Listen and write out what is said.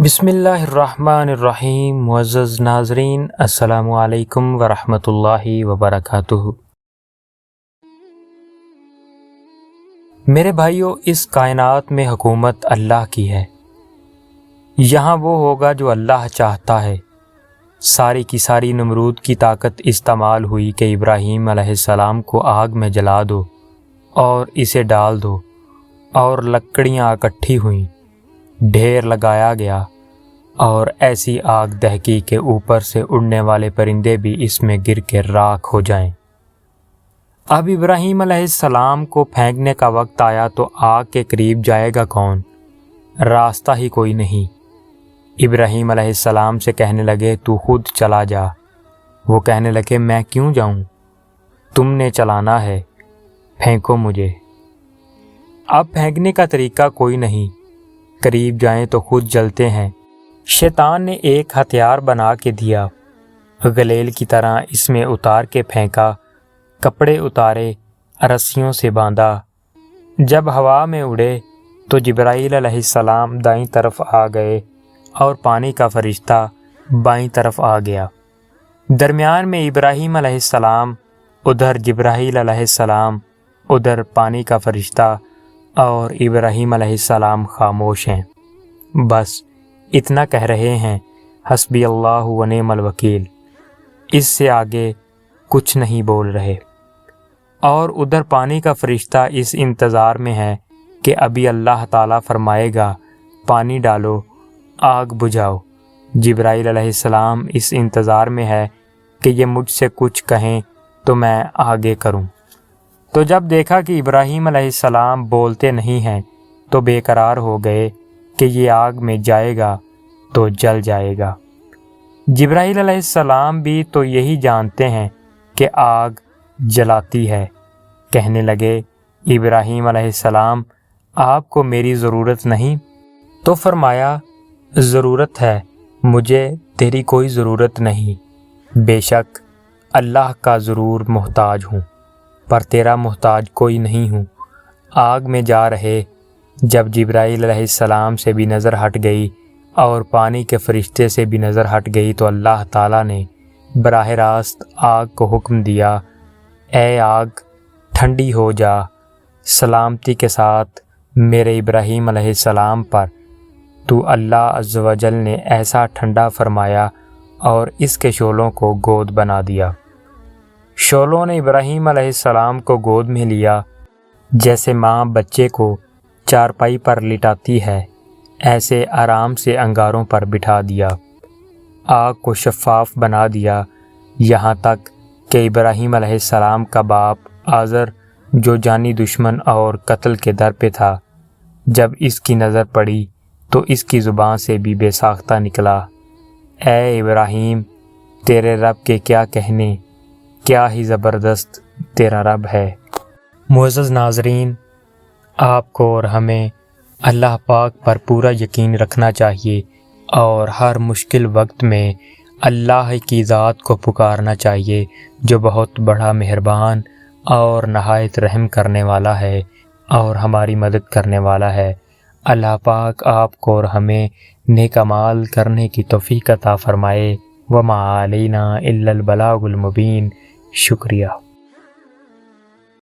بسم اللہ الرحمن الرحیم۔ معزز ناظرین، السلام علیکم ورحمۃ اللہ وبرکاتہ۔ میرے بھائیو، اس کائنات میں حکومت اللہ کی ہے۔ یہاں وہ ہوگا جو اللہ چاہتا ہے۔ ساری کی ساری نمرود کی طاقت استعمال ہوئی کہ ابراہیم علیہ السلام کو آگ میں جلا دو اور اسے ڈال دو، اور لکڑیاں اکٹھی ہوئیں، ڈھیر لگایا گیا، اور ایسی آگ دہکی کہ اوپر سے اڑنے والے پرندے بھی اس میں گر کے راکھ ہو جائیں۔ اب ابراہیم علیہ السلام کو پھینکنے کا وقت آیا تو آگ کے قریب جائے گا کون؟ راستہ ہی کوئی نہیں۔ ابراہیم علیہ السلام سے کہنے لگے تو خود چلا جا۔ وہ کہنے لگے میں کیوں جاؤں؟ تم نے چلانا ہے، پھینکو مجھے۔ اب پھینکنے کا طریقہ کوئی نہیں، قریب جائیں تو خود جلتے ہیں۔ شیطان نے ایک ہتھیار بنا کے دیا، غلیل کی طرح اس میں اتار کے پھینکا، کپڑے اتارے، رسیوں سے باندھا۔ جب ہوا میں اڑے تو جبرائیل علیہ السلام دائیں طرف آ گئے اور پانی کا فرشتہ بائیں طرف آ گیا۔ درمیان میں ابراہیم علیہ السلام، ادھر جبرائیل علیہ السلام، ادھر پانی کا فرشتہ، اور ابراہیم علیہ السلام خاموش ہیں، بس اتنا کہہ رہے ہیں حسبی اللہ و نعم الوکیل، اس سے آگے کچھ نہیں بول رہے۔ اور ادھر پانی کا فرشتہ اس انتظار میں ہے کہ ابھی اللہ تعالیٰ فرمائے گا پانی ڈالو، آگ بجھاؤ۔ جبرائیل علیہ السلام اس انتظار میں ہے کہ یہ مجھ سے کچھ کہیں تو میں آگے کروں۔ تو جب دیکھا کہ ابراہیم علیہ السلام بولتے نہیں ہیں تو بے قرار ہو گئے کہ یہ آگ میں جائے گا تو جل جائے گا۔ جبرائیل علیہ السلام بھی تو یہی جانتے ہیں کہ آگ جلاتی ہے۔ کہنے لگے ابراہیم علیہ السلام آپ کو میری ضرورت نہیں؟ تو فرمایا ضرورت ہے، مجھے تیری کوئی ضرورت نہیں، بے شک اللہ کا ضرور محتاج ہوں، پر تیرا محتاج کوئی نہیں ہوں۔ آگ میں جا رہے، جب جبرائیل علیہ السلام سے بھی نظر ہٹ گئی اور پانی کے فرشتے سے بھی نظر ہٹ گئی تو اللہ تعالیٰ نے براہ راست آگ کو حکم دیا، اے آگ ٹھنڈی ہو جا، سلامتی کے ساتھ میرے ابراہیم علیہ السلام پر تو اللہ عز و جل نے ایسا ٹھنڈا فرمایا اور اس کے شعلوں کو گود بنا دیا۔ شعلوں نے ابراہیم علیہ السلام کو گود میں لیا، جیسے ماں بچے کو چارپائی پر لٹاتی ہے، ایسے آرام سے انگاروں پر بٹھا دیا۔ آگ کو شفاف بنا دیا، یہاں تک کہ ابراہیم علیہ السلام کا باپ آزر، جو جانی دشمن اور قتل کے در پہ تھا، جب اس کی نظر پڑی تو اس کی زبان سے بھی بے ساختہ نکلا، اے ابراہیم تیرے رب کے کیا کہنے، کیا ہی زبردست تیرا رب ہے۔ معزز ناظرین، آپ کو اور ہمیں اللہ پاک پر پورا یقین رکھنا چاہیے اور ہر مشکل وقت میں اللہ کی ذات کو پکارنا چاہیے، جو بہت بڑا مہربان اور نہایت رحم کرنے والا ہے اور ہماری مدد کرنے والا ہے۔ اللہ پاک آپ کو اور ہمیں نیک اعمال کرنے کی توفیق عطا فرمائے۔ وما علینا الا البلاغ المبین۔ شکریہ۔